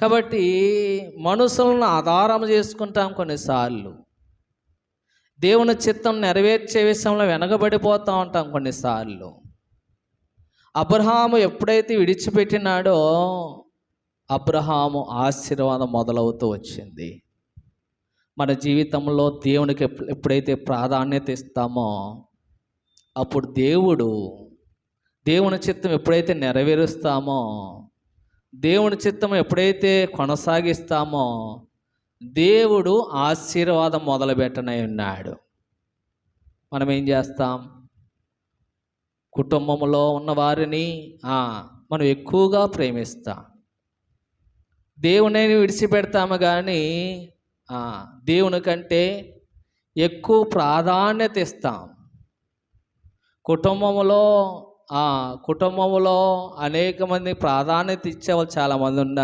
కాబట్టి మనుషులను ఆధారం చేసుకుంటాం కొన్నిసార్లు. దేవుని చిత్తం నెరవేర్చే విషయంలో వెనకబడిపోతూ ఉంటాం కొన్నిసార్లు. అబ్రహాము ఎప్పుడైతే విడిచిపెట్టినాడో అబ్రహాము ఆశీర్వాదం మొదలవుతూ వచ్చింది. మన జీవితంలో దేవునికి ఎప్పుడైతే ప్రాధాన్యత ఇస్తామో అప్పుడు దేవుని చిత్తం ఎప్పుడైతే నెరవేరుస్తామో, దేవుని చిత్తం ఎప్పుడైతే కొనసాగిస్తామో దేవుడు ఆశీర్వాదం మొదలుపెట్టనై ఉన్నాడు. మనం ఏం చేస్తాం? కుటుంబంలో ఉన్న వారిని మనం ఎక్కువగా ప్రేమిస్తాం. దేవుని విడిచిపెడతాము కానీ దేవుని కంటే ఎక్కువ ప్రాధాన్యత ఇస్తాం. కుటుంబంలో అనేక మంది ప్రాధాన్యత ఇచ్చేవాళ్ళు చాలామంది ఉన్నారు.